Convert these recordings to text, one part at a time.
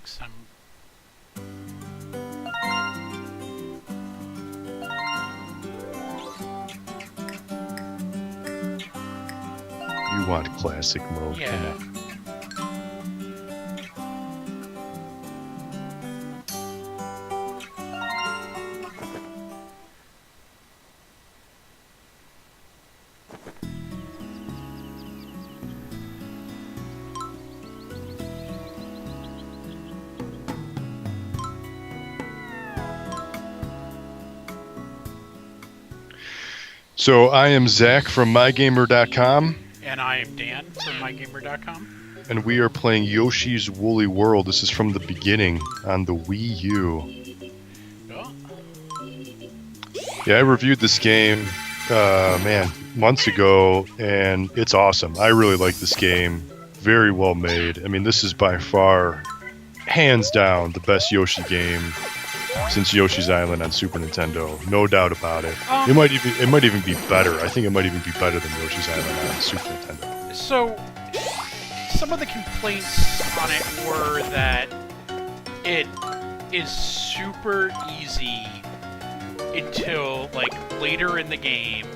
thanks. You want classic mode? Yeah. Come on. So I am Zack from MyGamer.com. And I am Dan from MyGamer.com. And we are playing Yoshi's Woolly World. This is from the beginning on the Wii U. Oh. Yeah, I reviewed this game, months ago, and it's awesome. I really like this game. Very well made. I mean, this is by far, hands down, the best Yoshi game since Yoshi's Island on Super Nintendo. No doubt about it. It might even be better. I think it might even be better than Yoshi's Island on Super Nintendo. So, some of the complaints on it were that it is super easy until like later in the game,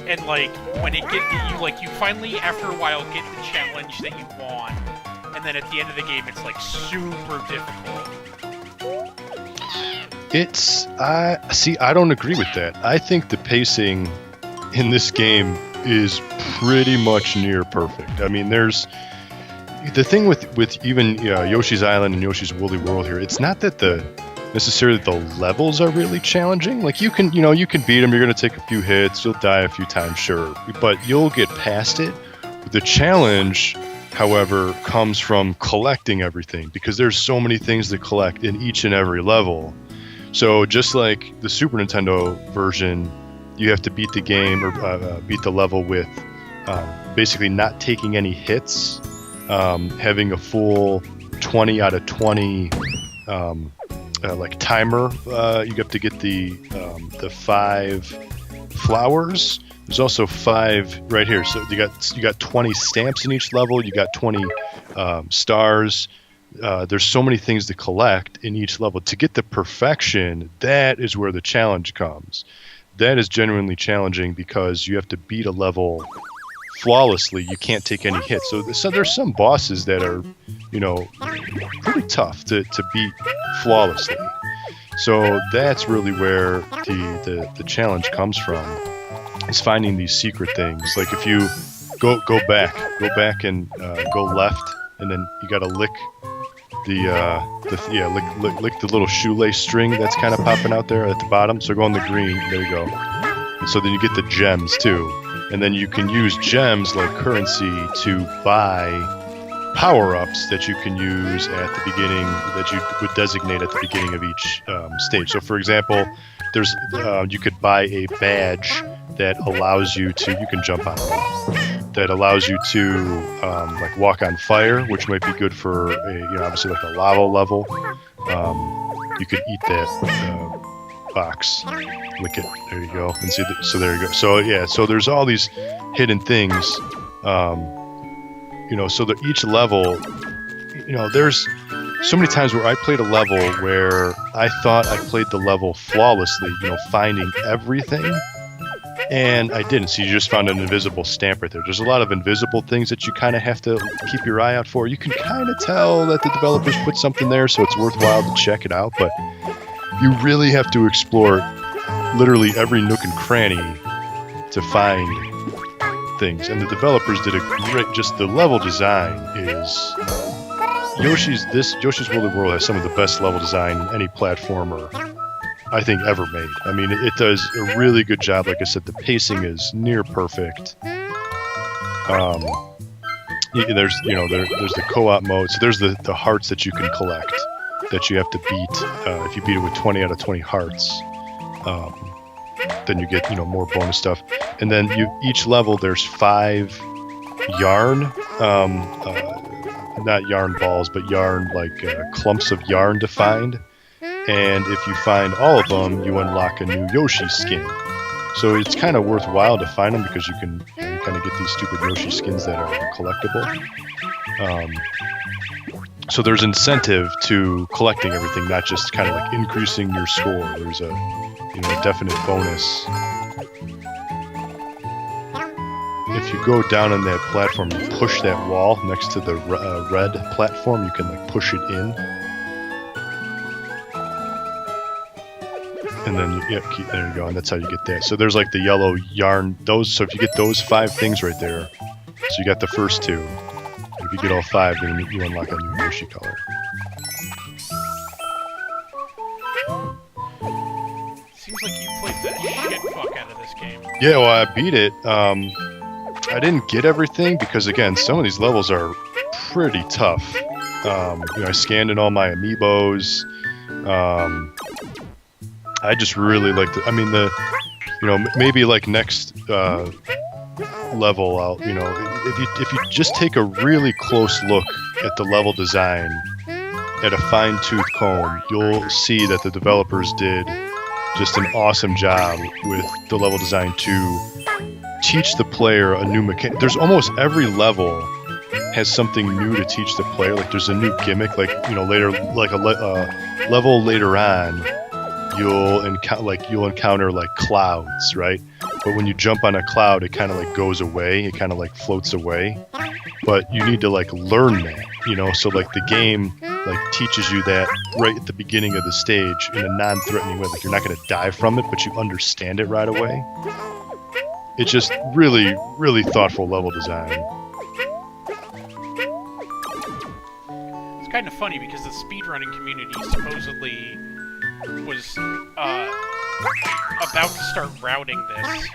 and like when you finally after a while get the challenge that you want, and then at the end of the game it's like super difficult. I don't agree with that. I think the pacing in this game is pretty much near perfect. I mean, there's the thing with even Yoshi's Island and Yoshi's Woolly World here. It's not that necessarily the levels are really challenging. Like you can beat them. You're gonna take a few hits. You'll die a few times, sure, but you'll get past it. The challenge, however, comes from collecting everything, because there's so many things to collect in each and every level. So just like the Super Nintendo version, you have to beat the game or beat the level with basically not taking any hits, having a full 20 out of 20 like timer. You have to get the 5 flowers. There's also 5 right here. So you got 20 stamps in each level. You got 20 stars. There's so many things to collect in each level. To get the perfection, that is where the challenge comes. That is genuinely challenging because you have to beat a level flawlessly. You can't take any hits. So there's some bosses that are, pretty tough to beat flawlessly. So that's really where the challenge comes from, is finding these secret things. Like if you go back and go left, and then you got to lick lick the little shoelace string that's kind of popping out there at the bottom. So go on the green. There you go. And so then you get the gems too, and then you can use gems like currency to buy power-ups that you can use at the beginning, that you would designate at the beginning of each stage. So for example, there's you could buy a badge that allows you can jump on it, that allows you to like walk on fire, which might be good for obviously like a lava level. You could eat that box, lick it, there you go, and see so there you go. So yeah, so there's all these hidden things, so that each level, there's so many times where I played a level where I thought I played the level flawlessly, finding everything, and I didn't. So you just found an invisible stamp right there. There's a lot of invisible things that you kind of have to keep your eye out for. You can kind of tell that the developers put something there, so it's worthwhile to check it out, but you really have to explore literally every nook and cranny to find things. And the developers did a great, just the level design is, Yoshi's Woolly World has some of the best level design in any platformer I think ever made. I mean, it does a really good job. Like I said, the pacing is near perfect. There's there's the co-op mode. So there's the hearts that you can collect that you have to beat. If you beat it with 20 out of 20 hearts, then you get more bonus stuff. And then each level there's 5 yarn, not yarn balls, but yarn clumps of yarn to find. And if you find all of them, you unlock a new Yoshi skin. So it's kind of worthwhile to find them, because you can kind of get these stupid Yoshi skins that are collectible. So there's incentive to collecting everything, not just kind of like increasing your score. There's a definite bonus. If you go down on that platform, you push that wall next to the red platform, you can like push it in. And then there you go, and that's how you get that. So there's like the yellow yarn, so if you get those 5 things right there, so you got the first 2. If you get all 5, then you unlock a new Yoshi color. Seems like you played the shit fuck out of this game. Yeah, well, I beat it. I didn't get everything because, again, some of these levels are pretty tough. I scanned in all my amiibos. I just really like maybe like next level, if you just take a really close look at the level design at a fine-tooth comb, you'll see that the developers did just an awesome job with the level design to teach the player a new mechanic. There's almost every level has something new to teach the player. Like there's a new gimmick, later, like a level later on, you'll encounter like clouds, right? But when you jump on a cloud, it kind of like goes away. It kind of like floats away. But you need to like learn that, So like the game like teaches you that right at the beginning of the stage in a non-threatening way. Like you're not going to die from it, but you understand it right away. It's just really, really thoughtful level design. It's kind of funny because the speedrunning community supposedly was about to start routing this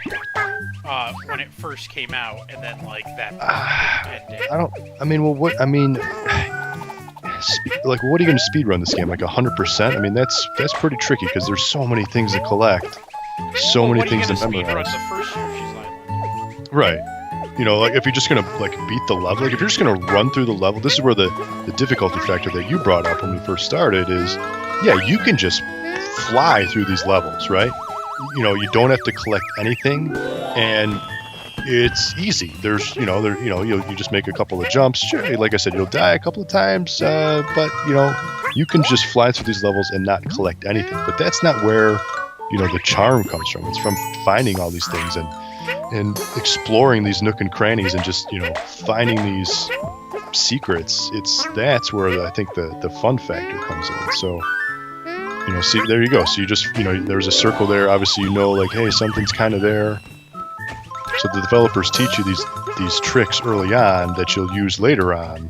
when it first came out, and then like that ended. What are you going to speedrun this game? Like 100%? I mean, that's pretty tricky because there's so many things to collect, so many things to memorize. The first Yoshi's Island? Right. Like if you're just gonna like beat the level, like if you're just gonna run through the level, this is where the difficulty factor that you brought up when we first started is, yeah, you can just fly through these levels, right? You don't have to collect anything, and it's easy. There's, you just make a couple of jumps. Sure, like I said, you'll die a couple of times, but you can just fly through these levels and not collect anything. But that's not where, the charm comes from. It's from finding all these things and exploring these nook and crannies and just, finding these secrets. That's where I think the fun factor comes in. So, see, there you go. So you just, there's a circle there. Obviously, like, hey, something's kind of there. So the developers teach you these tricks early on that you'll use later on.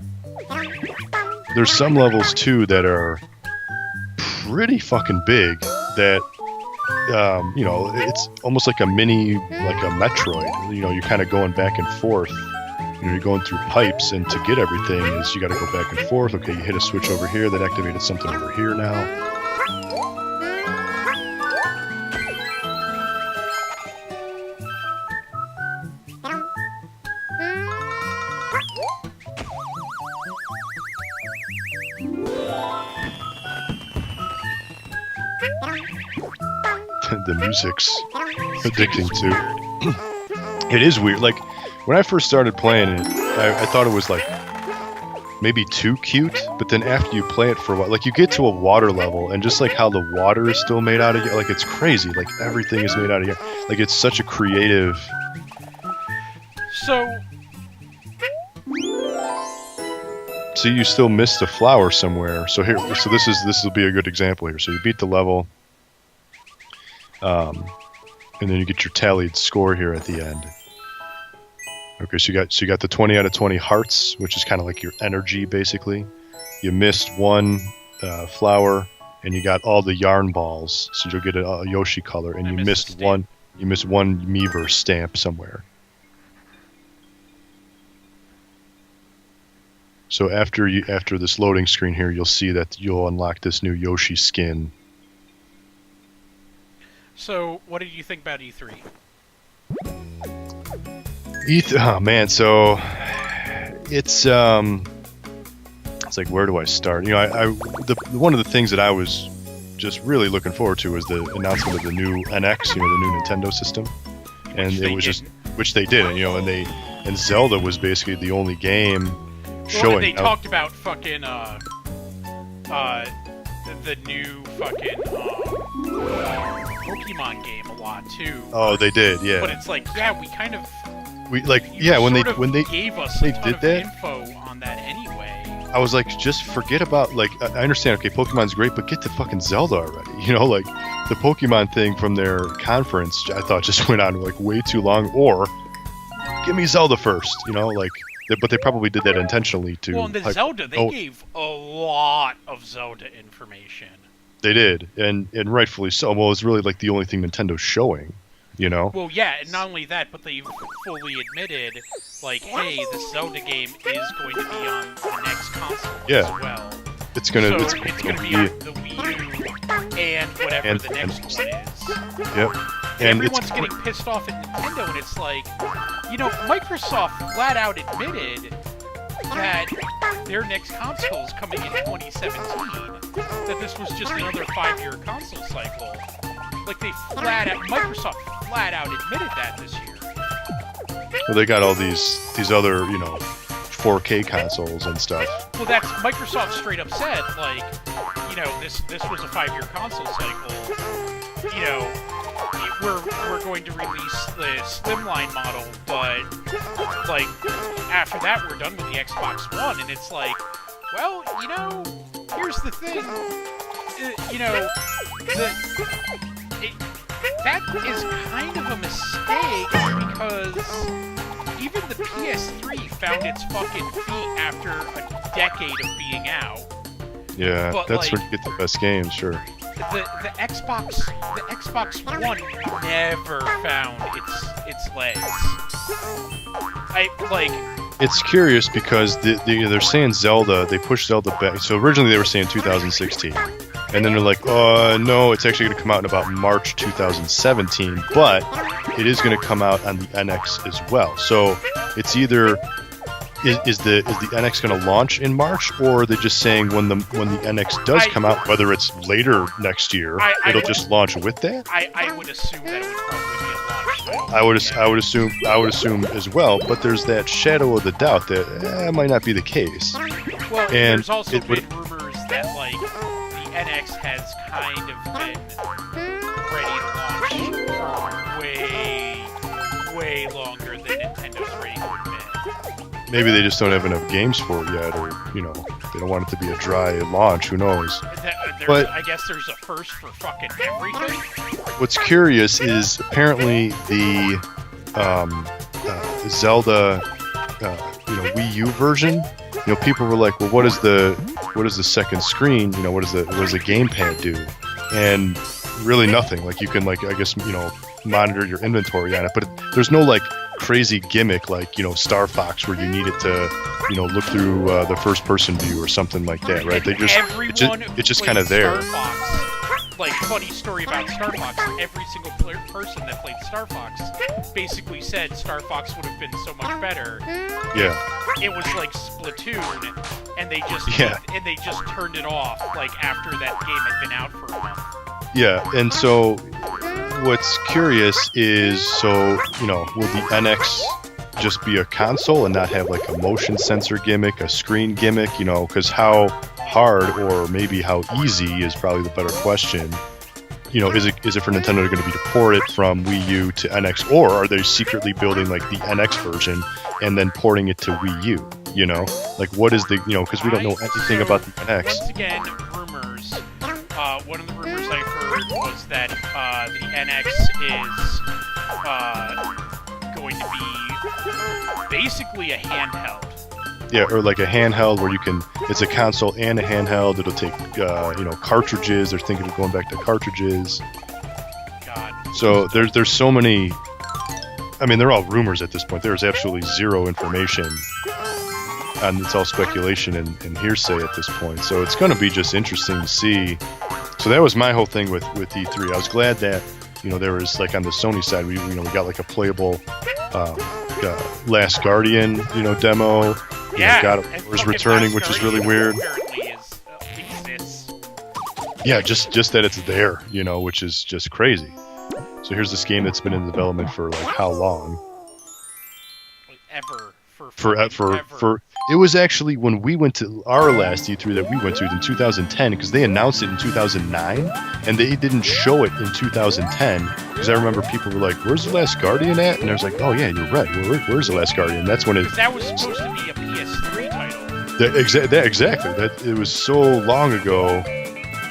There's some levels too that are pretty fucking big that it's almost like a mini, like a Metroid. You're kind of going back and forth. You're going through pipes, and to get everything is you got to go back and forth. Okay, you hit a switch over here that activated something over here now. The music's addicting too. It is weird. Like when I first started playing it, I thought it was like maybe too cute. But then after you play it for a while, like you get to a water level, and just like how the water is still made out of, like it's crazy. Like everything is made out of here. Like it's such a creative. So you still missed a flower somewhere. So this will be a good example here. So you beat the level. And then you get your tallied score here at the end. Okay, so you got the 20 out of 20 hearts, which is kind of like your energy, basically. You missed one flower, and you got all the yarn balls, so you'll get a Yoshi color. And you missed one Miiverse stamp somewhere. So after this loading screen here, you'll see that you'll unlock this new Yoshi skin. So, what did you think about E3? Oh man, so it's like, where do I start? One of the things that I was just really looking forward to was the announcement of the new NX, the new Nintendo system, and which they did, and Zelda was basically the only game showing. They talked about fucking the new fucking Pokemon game a lot too. Oh, they did, yeah. But it's like, yeah, we kind of when they gave us they a ton did of that info on that anyway. I was like, just forget about, like, I understand, okay, Pokemon's great, but get to fucking Zelda already. You know, like, the Pokemon thing from their conference, I thought just went on, like, way too long, or give me Zelda first, you know, like, but they probably did that intentionally to... Well, in the Zelda, they gave a lot of Zelda information. They did, and rightfully so. Well, it's really, like, the only thing Nintendo's showing, you know? Well, yeah, and not only that, but they fully admitted, like, hey, this Zelda game is going to be on the next console as well. It's gonna be on the Wii U and whatever the next one is. Yep. And everyone's getting pissed off at Nintendo, and it's like, you know, Microsoft flat out admitted that their next console is coming in 2017. That this was just another 5-year console cycle. Like, Microsoft flat out admitted that this year. Well, they got all these other, you know, 4K consoles and stuff. Well, that's Microsoft straight up said, like, you know, this was a 5-year console cycle. You know, we're going to release the slimline model, but like after that we're done with the Xbox One, and it's like, well, you know, here's the thing, you know, that is kind of a mistake because even the PS3 found its fucking feet after a decade of being out. Yeah, but that's like, where you get the best games, sure. The Xbox One never found its legs. It's curious because they're saying Zelda, they pushed Zelda back. So originally they were saying 2016, and then they're like, no, it's actually going to come out in about March 2017, but it is going to come out on the NX as well. So it's either is the NX going to launch in March, or are they just saying when the NX does come out, whether it's later next year, it'll just launch with that? I would assume that it would probably be a launch title. I would assume as well, but there's that shadow of the doubt that might not be the case. Well, and there's also been rumors that like the NX has kind of been ready to launch for way longer than Nintendo's ready to admit. Maybe they just don't have enough games for it yet, or, you know, they don't want it to be a dry launch, who knows. But I guess there's a first for fucking everything. What's curious is apparently the Zelda, Wii U version, you know, people were like, well, what is the second screen, you know, what does the gamepad do? And really nothing. Like, you can, like, I guess, you know, monitor your inventory on it, but there's no, like, crazy gimmick like, you know, Star Fox where you need it to, you know, look through the first person view or something like that, right? It's just kind of there. Star Fox, like, funny story about Star Fox, every single person that played Star Fox basically said Star Fox would have been so much better. Yeah. It was like Splatoon, and they just turned it off like after that game had been out for a month. Yeah, and so what's curious is, so, you know, will the NX just be a console and not have like a motion sensor gimmick, a screen gimmick, you know, because how hard or maybe how easy is probably the better question. You know, is it for Nintendo going to be to port it from Wii U to NX, or are they secretly building like the NX version and then porting it to Wii U? You know, like, what is the, you know, because we don't know anything about the NX. Once again, rumors. One of the rumors I heard was that the NX is going to be basically a handheld. Yeah, or like a handheld where you can, it's a console and a handheld. It'll take, you know, cartridges. They're thinking of going back to cartridges. God. So there's so many, I mean, they're all rumors at this point. There's absolutely zero information. And it's all speculation and hearsay at this point. So it's going to be just interesting to see. So that was my whole thing with E3. I was glad that, you know, there was, like, on the Sony side, we got like a playable Last Guardian, you know, demo. Yeah, God of War's returning, which is really weird. Yeah, just that it's there, you know, which is just crazy. So here's this game that's been in development for, like, how long? Ever. It was actually when we went to our last E3 that we went to in 2010, because they announced it in 2009, and they didn't show it in 2010, because I remember people were like, where's The Last Guardian at? And I was like, oh yeah, you're right, where's The Last Guardian? That's when it... Because that was supposed to be a PS3 title. Exactly. It was so long ago,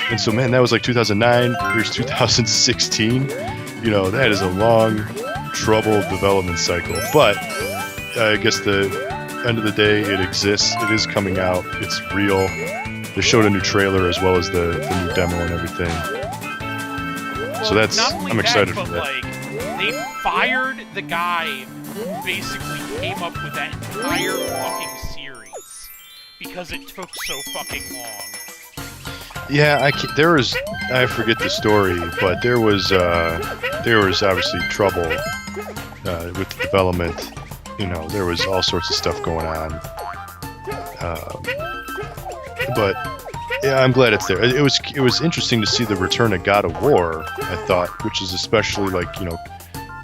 and so, man, that was like 2009, here's 2016. You know, that is a long, troubled development cycle, but I guess the end of the day, it exists. It is coming out. It's real. They showed a new trailer as well as the new demo and everything. Well, so that's I'm excited for that. Like, they fired the guy who basically came up with that entire fucking series because it took so fucking long. Yeah, I forget the story, but there was obviously trouble with the development. You know, there was all sorts of stuff going on. But yeah, I'm glad it's there. It was interesting to see the return of God of War, I thought, which is especially like, you know,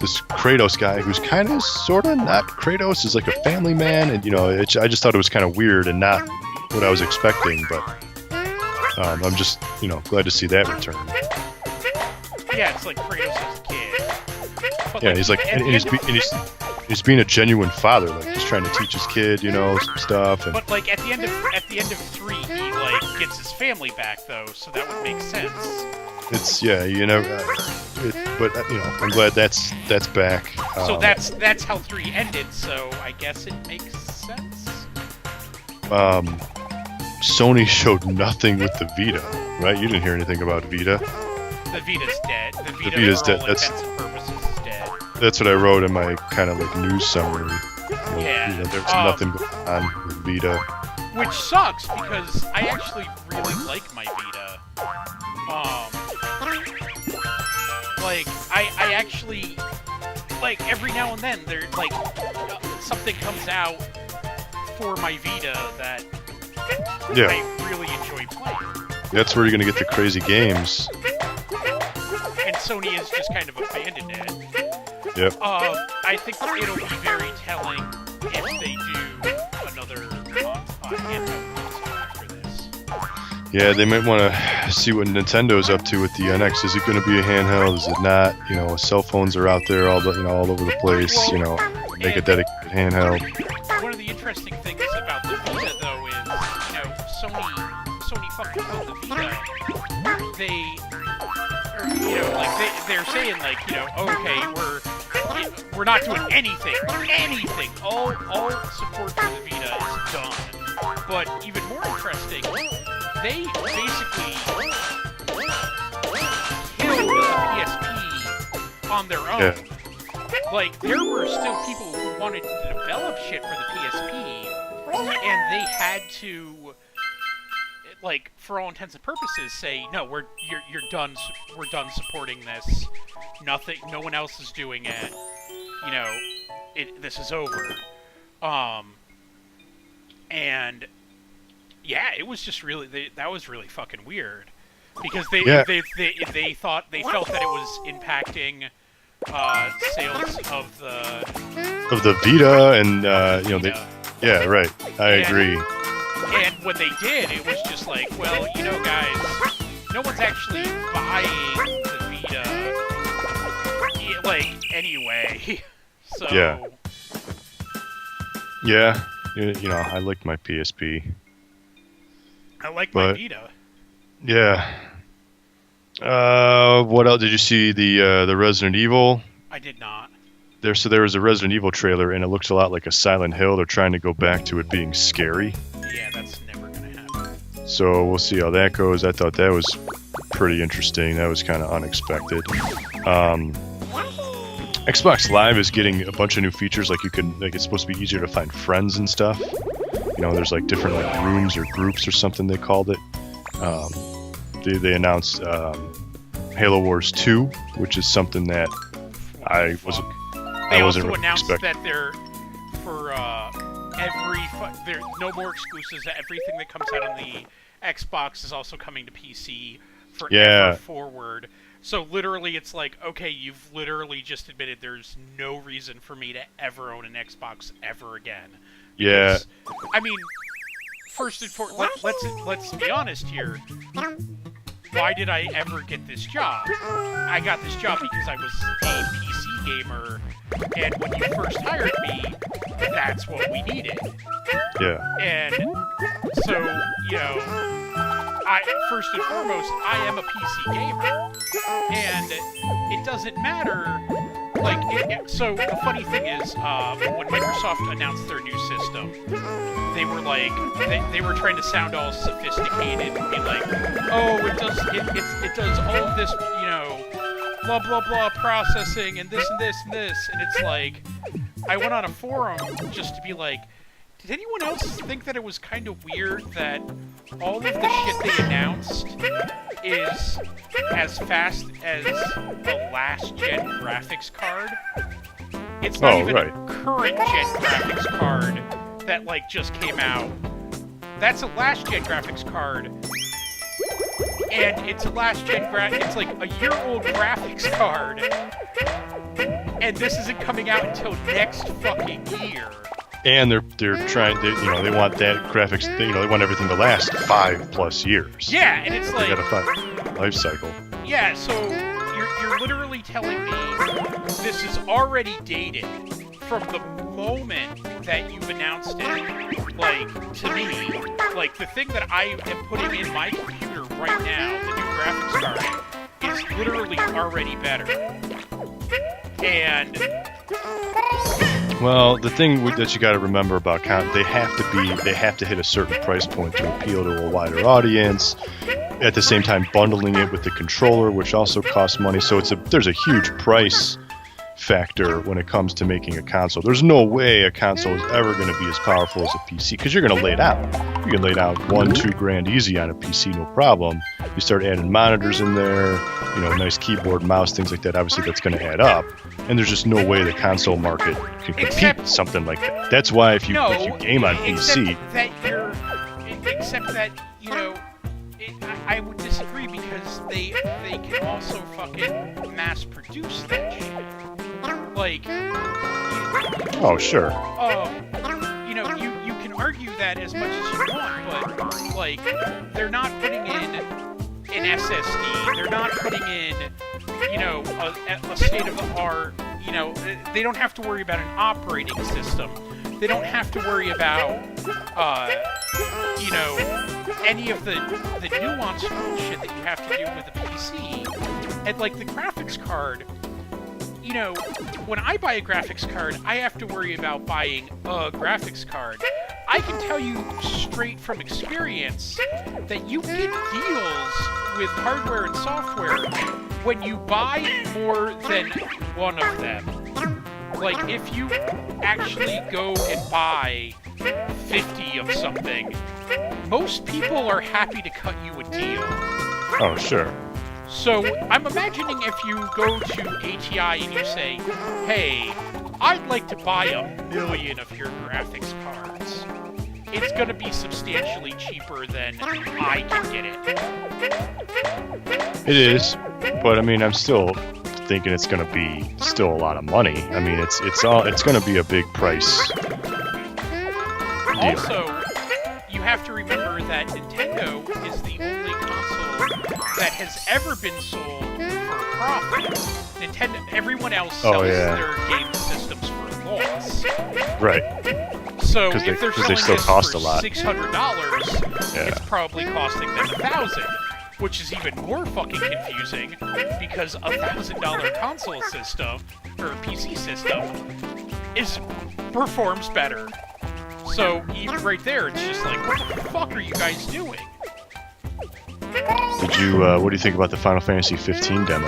this Kratos guy who's kind of sort of not Kratos, is like a family man, and you know, I just thought it was kind of weird and not what I was expecting, but I'm just, you know, glad to see that return. Yeah, it's like Kratos' kid. But yeah, he's like, and he's being a genuine father, like he's trying to teach his kid, you know, some stuff. And but like at the end of 3, he like gets his family back though, so that would make sense. It's you know, but you know, I'm glad that's back. So that's how 3 ended. So I guess it makes sense. Sony showed nothing with the Vita, right? You didn't hear anything about Vita. The Vita's dead. The Vita's for all dead. intents and purposes is dead. That's what I wrote in my kind of like news summary. Yeah. You know, there's nothing going on with Vita. Which sucks because I actually really like my Vita. Like I actually like every now and then there like something comes out for my Vita that I really enjoy playing. That's where you're gonna get the crazy games. And Sony has just kind of abandoned it. Yep. I think it'll be very telling if they do another handheld console after this. Yeah, they might want to see what Nintendo's up to with the NX. Is it going to be a handheld? Is it not? You know, cell phones are out there all over the place. Well, you know, make a dedicated handheld. One of the interesting things about the Vita, though, is you know Sony fucking killed the Vita. You know, like they're saying like, you know, okay, we're not doing anything. All support for the Vita is done. But even more interesting, they basically killed the PSP on their own. Yeah. Like there were still people who wanted to develop shit for the PSP, and they had to, like, for all intents and purposes, say no. You're done. We're done supporting this. No one else is doing it. You know, this is over. And yeah, it was just really that was really fucking weird because they felt that it was impacting sales of the Vita and you know yeah, right. I agree. And when they did, it was just like, well, you know, guys, no one's actually buying the Vita, like, anyway. So yeah, you know, I liked my PSP. I like my Vita. Yeah. What else? Did you see the Resident Evil? I did not. There was a Resident Evil trailer, and it looks a lot like a Silent Hill. They're trying to go back to it being scary. Yeah, that's never gonna happen. So we'll see how that goes. I thought that was pretty interesting. That was kind of unexpected. Xbox Live is getting a bunch of new features. Like it's supposed to be easier to find friends and stuff. You know, there's like different like rooms or groups or something they called it. They announced Halo Wars 2, which is something that I wasn't really announced expecting. that they're for there's no more exclusives. Everything that comes out on the Xbox is also coming to PC forever forward. So literally, it's like, okay, you've literally just admitted there's no reason for me to ever own an Xbox ever again. Yeah. Because, I mean, first and foremost, let's be honest here. Why did I ever get this job? I got this job because I was a PC gamer, and when you first hired me, that's what we needed. Yeah. And so, you know, first and foremost, I am a PC gamer, and it doesn't matter. Like, so the funny thing is, when Microsoft announced their new system, they were like, they were trying to sound all sophisticated and be like, oh, it does all of this, you know, blah blah blah processing and this and this and this, and it's like, I went on a forum just to be like, did anyone else think that it was kind of weird that all of the shit they announced is as fast as the last-gen graphics card? It's not even a current-gen graphics card that, like, just came out. That's a last-gen graphics card. And it's a last-gen it's like a year-old graphics card. And this isn't coming out until next fucking year. And they're trying to, you know, they want that graphics, you know, they want everything to last 5+ years. Yeah, and it's like, they got a 5 life cycle. Yeah, so you're literally telling me this is already dated from the moment that you've announced it. Like, to me, like, the thing that I am putting in my computer right now, the new graphics card, is literally already better. And well, the thing that you got to remember about they have to hit a certain price point to appeal to a wider audience. At the same time, bundling it with the controller, which also costs money. So there's a huge price factor when it comes to making a console. There's no way a console is ever going to be as powerful as a PC, because you're going to lay it out. You can lay it out $1-2 grand easy on a PC, no problem. You start adding monitors in there, you know, nice keyboard, mouse, things like that. Obviously, that's going to add up. And there's just no way the console market can compete with something like that. That's why if you game on PC, except that you know, I would disagree, because they can also fucking mass produce that shit. Like, oh sure. You know, you can argue that as much as you want, but like, they're not putting in an SSD. They're not putting in, you know, a state-of-the-art, you know, they don't have to worry about an operating system. They don't have to worry about, you know, any of the nuanced bullshit that you have to do with a PC. And, like, the graphics card, you know, when I buy a graphics card, I have to worry about buying a graphics card. I can tell you straight from experience that you get deals with hardware and software when you buy more than one of them. Like, if you actually go and buy 50 of something, most people are happy to cut you a deal. Oh, sure. So, I'm imagining if you go to ATI and you say, hey, I'd like to buy 1 million of your graphics cards. It's gonna be substantially cheaper than I can get it. It is, but I mean, I'm still thinking it's gonna be still a lot of money. I mean, it's gonna be a big price deal. Also, you have to remember that Nintendo is the only console that has ever been sold for profit. Everyone else sells their game systems for loss. Right. So if they're selling still this cost for a lot. $600, it's probably costing them $1,000, which is even more fucking confusing, because a $1,000 console system or PC system performs better. So even right there, it's just like, what the fuck are you guys doing? Did you? What do you think about the Final Fantasy 15 demo?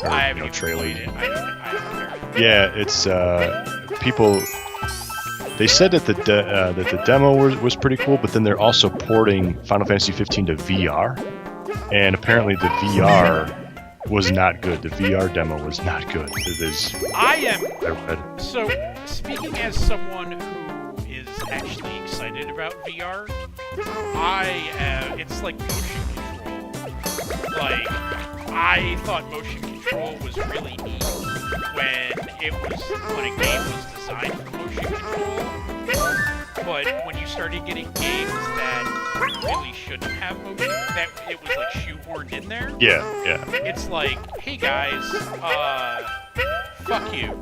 I haven't even trailer. played it. I don't care. Yeah, it's people. They said that the demo was pretty cool, but then they're also porting Final Fantasy 15 to VR, and apparently the VR was not good. The VR demo was not good. It is. I read. So, speaking as someone who is actually excited about VR, it's like motion control. Like, I thought motion control was really neat when a game was designed for motion control. But when you started getting games that really shouldn't have motion, that it was like shoehorned in there. Yeah. It's like, hey guys, fuck you.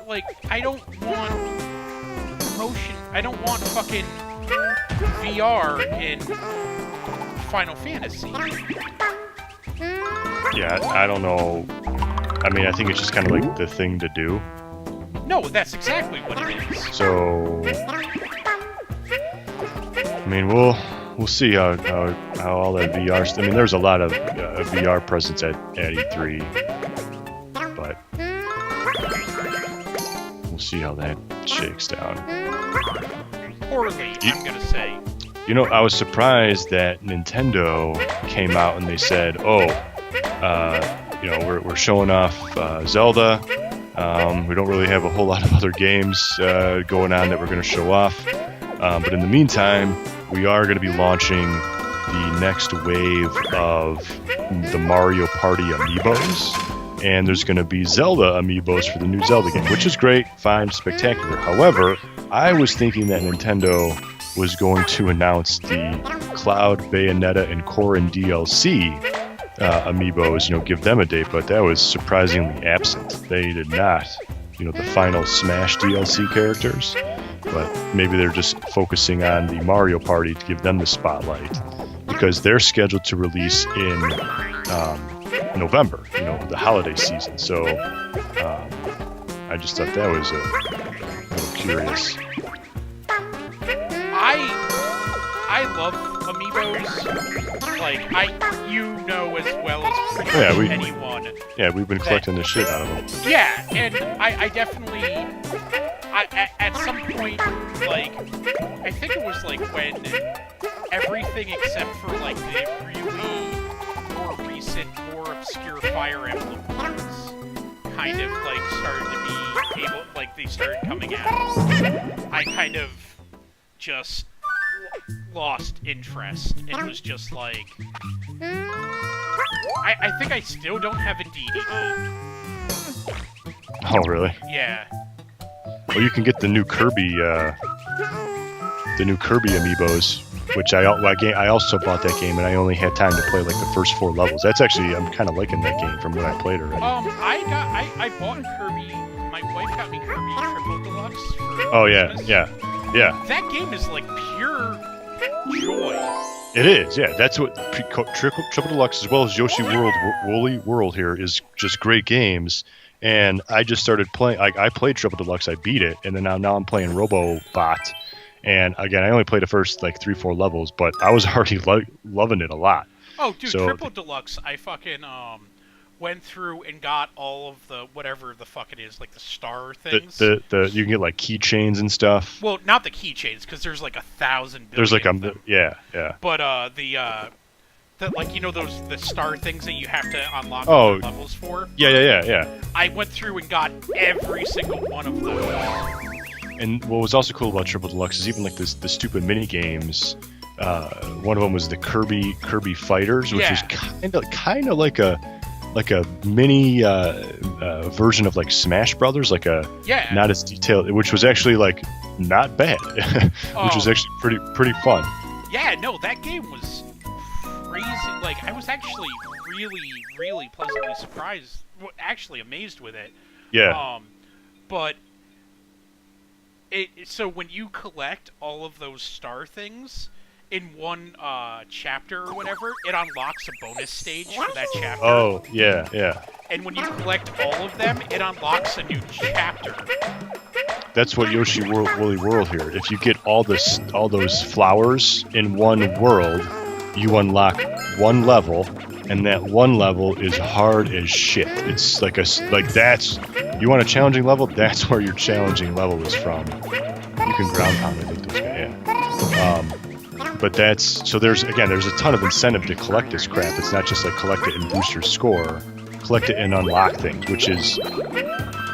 Like, I don't want motion. I don't want fucking VR in Final Fantasy. Yeah, I don't know. I mean, I think it's just kind of like the thing to do. No, that's exactly what it is. So, I mean, we'll see how all that VR. I mean, there's a lot of VR presence at E3, but we'll see how that shakes down. Poorly, I'm gonna say. You know, I was surprised that Nintendo came out and they said, "Oh, you know, we're showing off Zelda. We don't really have a whole lot of other games going on that we're going to show off. But in the meantime, we are going to be launching the next wave of the Mario Party amiibos. And there's going to be Zelda amiibos for the new Zelda game, which is great, fine, spectacular. However, I was thinking that Nintendo was going to announce the Cloud, Bayonetta, and Corrin DLC amiibos, you know, give them a date, but that was surprisingly absent. They did not, you know, the final Smash DLC characters, but maybe they're just focusing on the Mario Party to give them the spotlight, because they're scheduled to release in November, you know, the holiday season. So I just thought that was a little curious. I love amiibos. Like, you know as well as pretty much anyone. Yeah, we've been collecting the shit out of them. Yeah, and I definitely, at some point, like, I think it was like when everything except for like the really more recent, more obscure Fire Emblem ones kind of like started to be able, like they started coming out. I kind of just lost interest and was just like, I think I still don't have a DVD. Oh, really? Yeah. Well, you can get the new Kirby amiibos, which I also bought that game, and I only had time to play like the first 4 levels. That's actually, I'm kind of liking that game from what I played already. I bought Kirby. My wife got me Kirby Triple Deluxe for Oh Christmas. yeah. That game is like pure joy. It is, yeah. That's what Triple Deluxe, as well as Yoshi Woolly World here, is just great games. And I just started playing. I played Triple Deluxe, I beat it, and then now I'm playing Robobot. And again, I only played the first like 3-4 levels, but I was already loving it a lot. Oh, dude, so, Triple Deluxe, I fucking went through and got all of the whatever the fuck it is, like the star things. You can get like keychains and stuff. Well, not the keychains, because there's like 1,000 billion. There's like of them. yeah. But the like, you know, the star things that you have to unlock levels for. Yeah. I went through and got every single one of those. And what was also cool about Triple Deluxe is even like the stupid mini games. One of them was the Kirby Fighters, which is kind of like a mini version of like Smash Brothers, like not as detailed, which was actually like not bad, which was actually pretty fun. Yeah, no, that game was crazy. Like, I was actually really pleasantly surprised, actually amazed with it. Yeah. But so when you collect all of those star things in one chapter or whatever, it unlocks a bonus stage for that chapter. Oh, yeah. And when you collect all of them, it unlocks a new chapter. That's what Yoshi Woolly World here. If you get all those flowers in one world, you unlock one level, and that one level is hard as shit. It's like that's, you want a challenging level? That's where your challenging level is from. You can ground pound it with those guys, yeah. But so there's a ton of incentive to collect this crap. It's not just like collect it and boost your score. Collect it and unlock things, which is,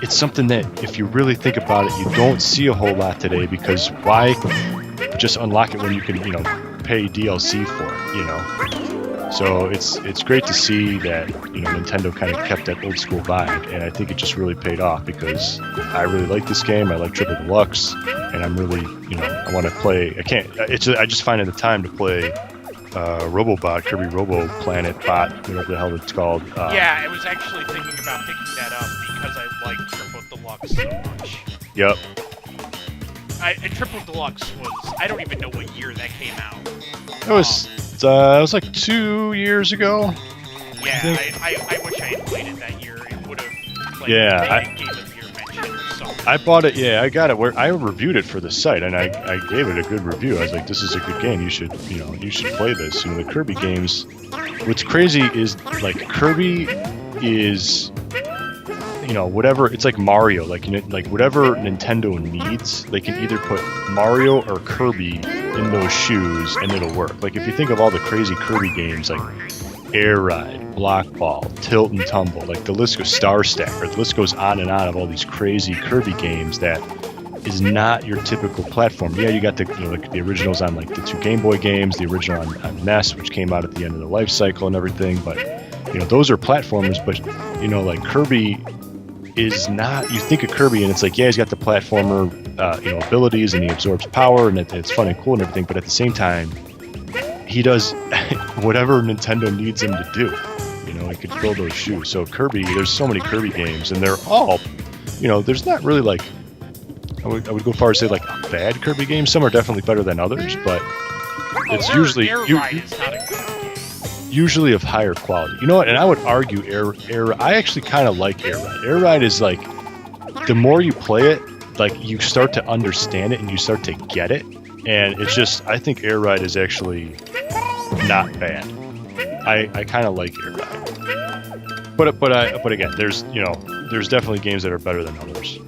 it's something that if you really think about it, you don't see a whole lot today, because why just unlock it when you can, pay DLC for it, So it's great to see that Nintendo kind of kept that old school vibe, and I think it just really paid off because I really like this game. I like Triple Deluxe, and I'm really I want to play. I can't. I just finding the time to play Robobot, Kirby Robo Planet Bot, whatever the hell it's called. Yeah, I was actually thinking about picking that up because I like Triple Deluxe so much. Yep. And Triple Deluxe was, I don't even know what year that came out. It was like 2 years ago. Yeah, I wish I had played it that year. It would have, like, made Game of the Year mention or something. I bought it, yeah, I got it. I reviewed it for the site, and I gave it a good review. I was like, this is a good game. You should play this. The Kirby games. What's crazy is, like, Kirby is... whatever, it's like Mario, like whatever Nintendo needs, they can either put Mario or Kirby in those shoes and it'll work. Like if you think of all the crazy Kirby games like Air Ride, Block Ball, Tilt and Tumble, like the list goes Star Stacker, the list goes on and on of all these crazy Kirby games that is not your typical platform. Yeah, you got the like the originals on like the 2 Game Boy games, the original on NES, which came out at the end of the life cycle and everything, but those are platformers, but like Kirby is not. You think of Kirby and it's like, yeah, he's got the platformer, abilities, and he absorbs power, and it's fun and cool and everything. But at the same time, he does whatever Nintendo needs him to do. He could fill those shoes. So Kirby, there's so many Kirby games, and they're all, there's not really like. I would go far as say like a bad Kirby game. Some are definitely better than others, but it's usually Air Ride is not a good game. Usually of higher quality. You know what? And I would argue I actually kind of like Air Ride. Air Ride is like, the more you play it, like you start to understand it and you start to get it. And it's just, I think Air Ride is actually not bad. I kind of like Air Ride. But again, there's definitely games that are better than others.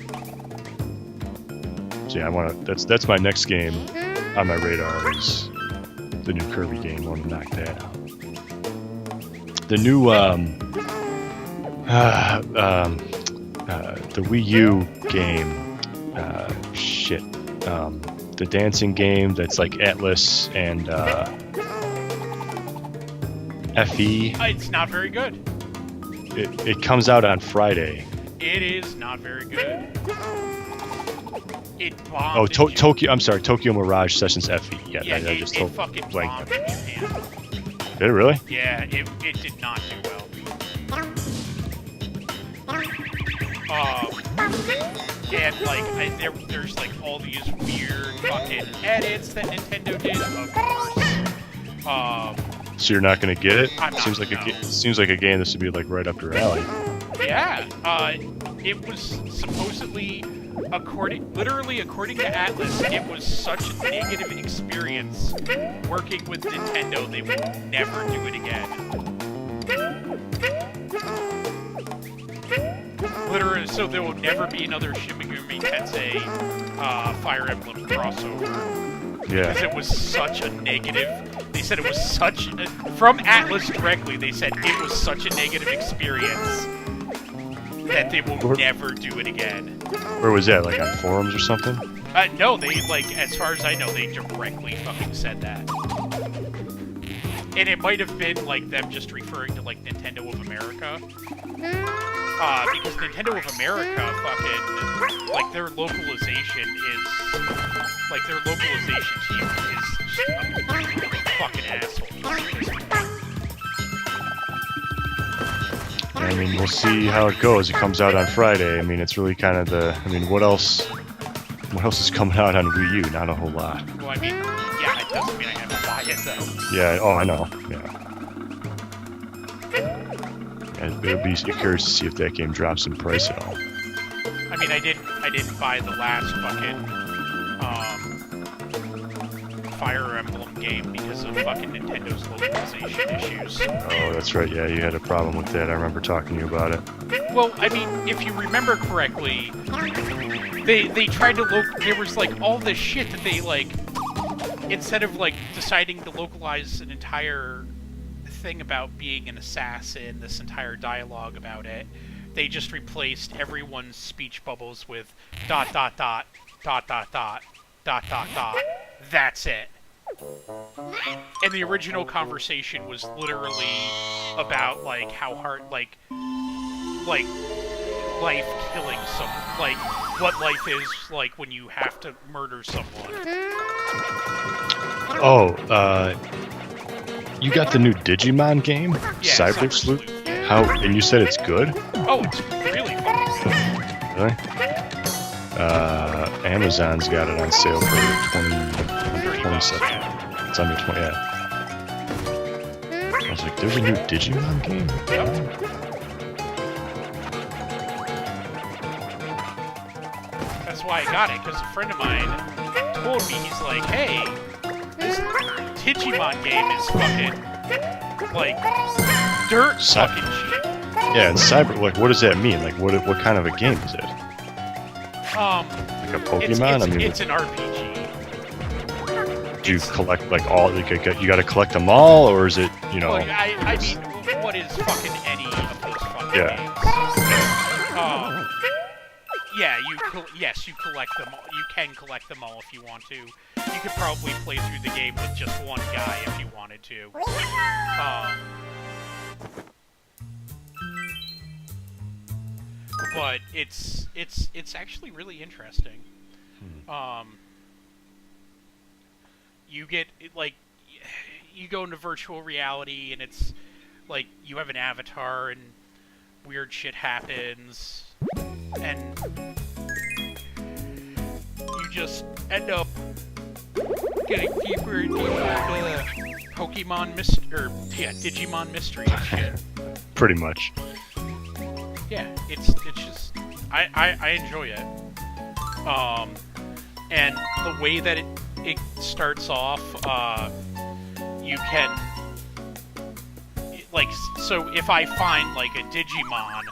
So yeah, that's my next game on my radar is the new Kirby game. I want to knock that out. The new the Wii U game, the dancing game that's like Atlas and FE. It's not very good. It comes out on Friday. It is not very good. It bombed. Oh, Tokyo. I'm sorry, Tokyo Mirage Sessions FE. Yeah, it just fucking bombed in Japan. Did it really? Yeah, it did not do well. And like there's like all these weird fucking edits that Nintendo did, of course. So you're not gonna get it? I'm not, Seems like a game this would be like right up your alley. Yeah. It was supposedly according to Atlas, it was such a negative experience working with Nintendo, they will never do it again. Literally, so there will never be another Shin Megami Tensei Fire Emblem crossover. Yeah. Because it was such a negative. They said it was such a, from Atlas directly. They said it was such a negative experience that they will never do it again. Where was that? Like on forums or something? No, they like, as far as I know, they directly fucking said that. And it might have been like them just referring to like Nintendo of America. Because Nintendo of America fucking, like their localization team is just a fucking asshole. I mean, we'll see how it goes. It comes out on Friday. I mean, it's really kind of what else is coming out on Wii U? Not a whole lot. Well, I mean, yeah, it doesn't mean I have to buy it though. Yeah, oh, I know, yeah. And it'll be curious to see if that game drops in price at all. I mean, I didn't buy the last fucking Fire Emblem game because of fucking Nintendo's localization issues. Oh, that's right. Yeah, you had a problem with that. I remember talking to you about it. Well, I mean, if you remember correctly, they tried to there was like all this shit that they like, instead of like deciding to localize an entire thing about being an assassin, this entire dialogue about it, they just replaced everyone's speech bubbles with ... That's it. And the original conversation was literally about like how hard, like life killing someone, like what life is like when you have to murder someone. Oh, you got the new Digimon game, Yeah, Cyber Sleuth. Yeah. How? And you said it's good? Oh, it's really fun. Really? Amazon's got it on sale for under 27. Yeah. It's under 20. Yeah. I was like, there's a new Digimon game. Yep. That's why I got it, because a friend of mine told me, he's like, hey, this Digimon game is fucking, like, dirt fucking cheap. Yeah, and Cyber, like, what does that mean? Like, what kind of a game is it? Like a Pokemon? It's an RPG. Do you collect, like, all, like, you gotta collect them all, or is it, you know... Look, I mean, what is fucking any of those fucking games? Yeah, yes, you collect them all. You can collect them all if you want to. You could probably play through the game with just one guy if you wanted to. But it's actually really interesting. You get, like, you go into virtual reality and it's like you have an avatar and weird shit happens and you just end up getting deeper and deeper into Digimon mystery and shit. Pretty much. Yeah, it's just I enjoy it. And the way that it starts off, you can, like, so if I find like a Digimon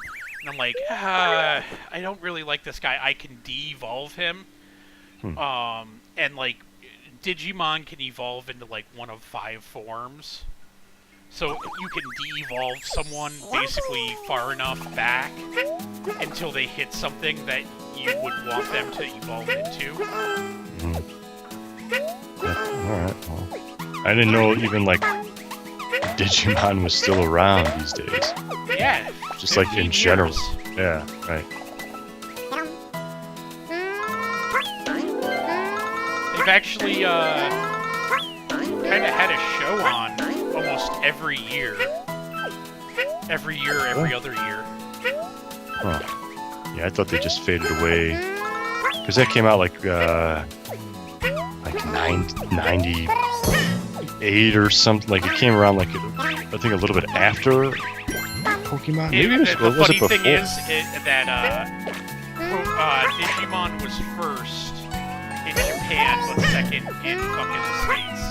and I'm like, I don't really like this guy, I can de-evolve him. And like Digimon can evolve into like one of 5 forms. So you can de-evolve someone basically far enough back until they hit something that you would want them to evolve into. Alright, well, I didn't know even, like, Digimon was still around these days. Yeah. Just like in general. Years. Yeah, right. They've actually, kind of had a show on almost every year. Every other year. Huh. Yeah, I thought they just faded away. Because that came out like 98 or something. Like, it came around, like, I think a little bit after Pokemon? Maybe the was it funny before? thing is that Digimon was first in Japan, but second in fucking the States.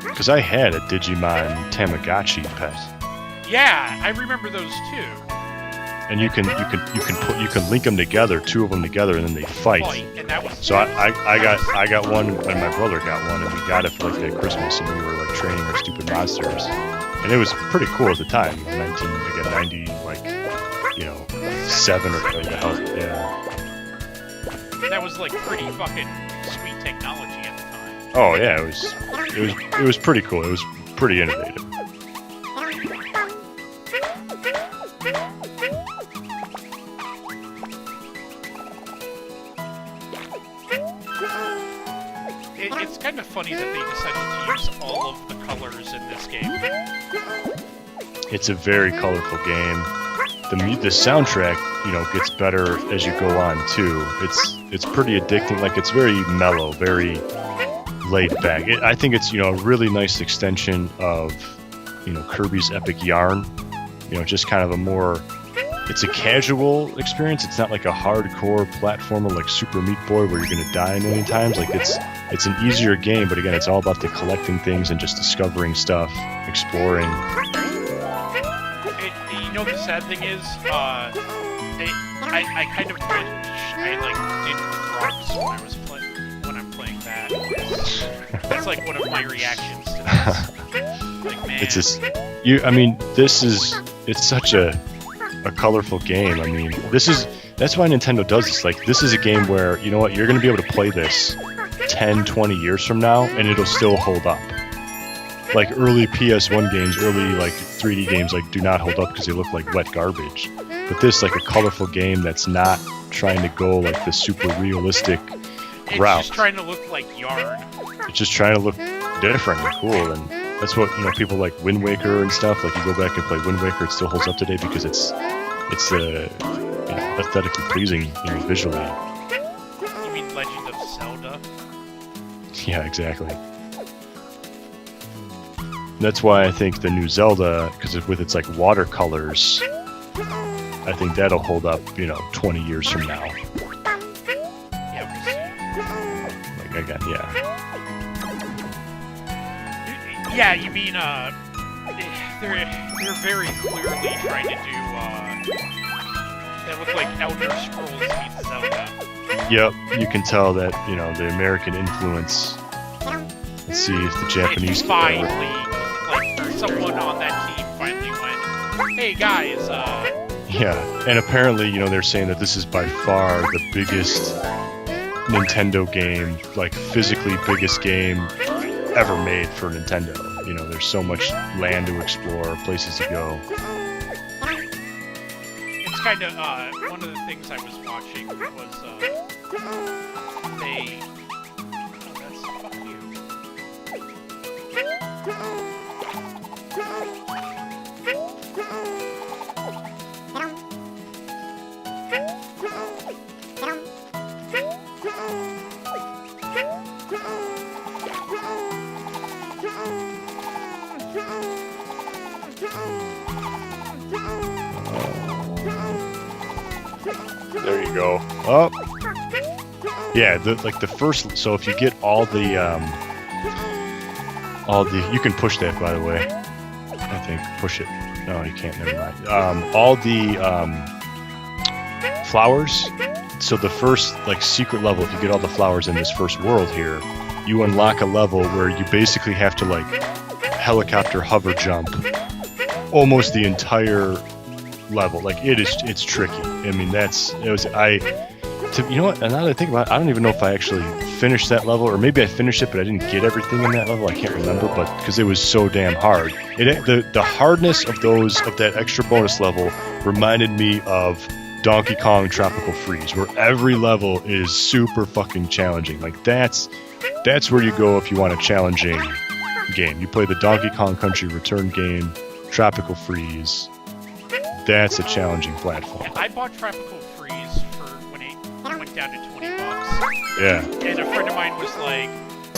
Because I had a Digimon Tamagotchi pet. Yeah, I remember those too. And you can link them together, 2 of them together, and then they fight. And that was So I got one, and my brother got one, and we got it for like that Christmas, and we were like training our stupid monsters, and it was pretty cool at the time. 90, like, you know, 7 or whatever the hell. Yeah. That was like pretty fucking sweet technology at the time. Oh yeah, it was pretty cool. It was pretty innovative. It's kind of funny that they decided to use all of the colors in this game. It's a very colorful game. The soundtrack, you know, gets better as you go on too. It's pretty addicting. Like, it's very mellow, very laid back. I think it's, you know, a really nice extension of, you know, Kirby's Epic Yarn. You know, just kind of a more, it's a casual experience. It's not like a hardcore platformer like Super Meat Boy where you're gonna die a million times. Like, it's an easier game, but again, it's all about the collecting things and just discovering stuff, exploring. You know, the sad thing is, I kind of wish I like didn't drugs when I'm playing that. That's like one of my reactions to this. Like, man. It's just it's such a colorful game. I mean, that's why Nintendo does this. Like, this is a game where, you know what, you're going to be able to play this 10, 20 years from now, and it'll still hold up. Like early PS1 games, early like 3D games, like do not hold up because they look like wet garbage. But this, like a colorful game that's not trying to go like the super realistic route. It's just trying to look like yarn. It's just trying to look different and cool, and that's what people like Wind Waker and stuff. Like you go back and play Wind Waker, it still holds up today because it's aesthetically pleasing, visually. You mean Legend of Zelda? Yeah, exactly. That's why I think the new Zelda, because with its like watercolors, I think that'll hold up, 20 years from now. Yeah, we'll see. Like again, yeah. Yeah, you mean they're very clearly trying to do they look like Elder Scrolls meets Zelda. Yep, you can tell that the American influence. Let's see if the Japanese. Finally, someone on that team finally went, "Hey guys, Yeah, and apparently, they're saying that this is by far the biggest Nintendo game, like physically biggest game ever made for Nintendo. There's so much land to explore, places to go. It's kind of one of the things I was watching was they. Oh, that's fuck you. There you go. Oh, yeah. The first. So if you get all the, you can push that, by the way. I think push it. No, you can't. Never mind. All the flowers. So the first secret level, if you get all the flowers in this first world here, you unlock a level where you basically have to helicopter hover jump almost the entire level. It's tricky. I mean, now that I think about it, I don't even know if I actually finished that level, or maybe I finished it but I didn't get everything in that level. I can't remember, but because it was so damn hard. The hardness of that extra bonus level reminded me of Donkey Kong Tropical Freeze, where every level is super fucking challenging. That's where you go if you want a challenging game. You play the Donkey Kong Country Return game, Tropical Freeze. That's a challenging platform. I bought Tropical Freeze for when it went down to $20. Yeah. And a friend of mine was like,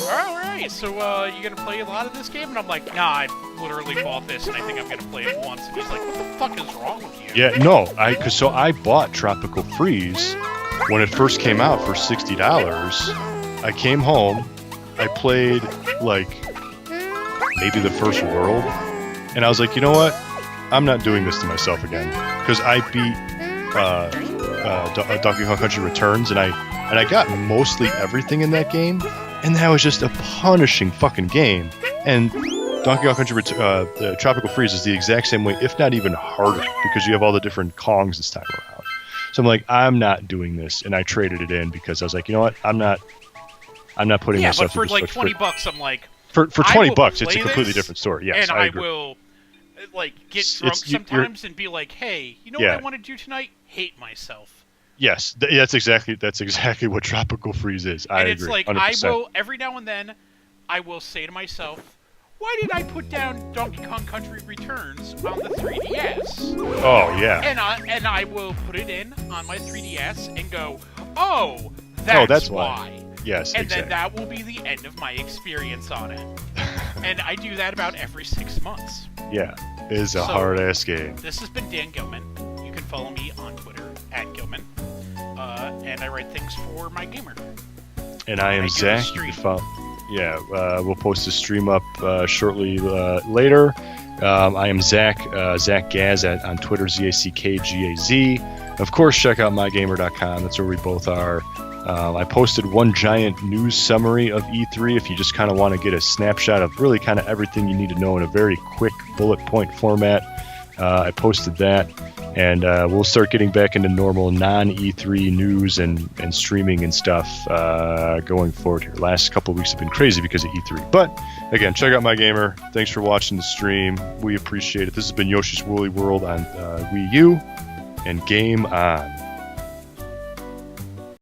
"Alright, so you gonna play a lot of this game?" And I'm like, "Nah, I literally bought this and I think I'm gonna play it once." And he's like, "What the fuck is wrong with you?" Yeah, no, I bought Tropical Freeze when it first came out for $60. I came home, I played maybe the first world, and I was like, you know what? I'm not doing this to myself again, because I beat Donkey Kong Country Returns, and I got mostly everything in that game, and that was just a punishing fucking game. And Donkey Kong Country Tropical Freeze is the exact same way, if not even harder, because you have all the different Kongs this time around. So I'm like, I'm not doing this, and I traded it in because I was like, you know what? I'm not putting myself. Yeah, but for $20, I'm like, for $20, it's a completely different story. Yes, and I will get drunk sometimes and be like, hey, you know what I want to do tonight? Hate myself. Yes, that's exactly what Tropical Freeze is. I agree. And it's 100%. I will every now and then, I will say to myself, why did I put down Donkey Kong Country Returns on the 3DS? Oh yeah. And I will put it in on my 3DS and go, oh, that's why. Yes, and exactly. then that will be the end of my experience on it. And I do that about every 6 months. Yeah, it is a hard-ass game. This has been Dan Gillman. You can follow me on Twitter, @Gillman. And I write things for MyGamer. And I am Zach. We'll post the stream up shortly later. I am Zach, Zach Gaz on Twitter, ZACKGAZ. Of course, check out mygamer.com. That's where we both are. I posted one giant news summary of E3 if you just kind of want to get a snapshot of really kind of everything you need to know in a very quick bullet point format. I posted that. And we'll start getting back into normal non-E3 news and streaming and stuff going forward here. Last couple of weeks have been crazy because of E3. But, again, check out MyGamer. Thanks for watching the stream. We appreciate it. This has been Yoshi's Woolly World on Wii U. And game on.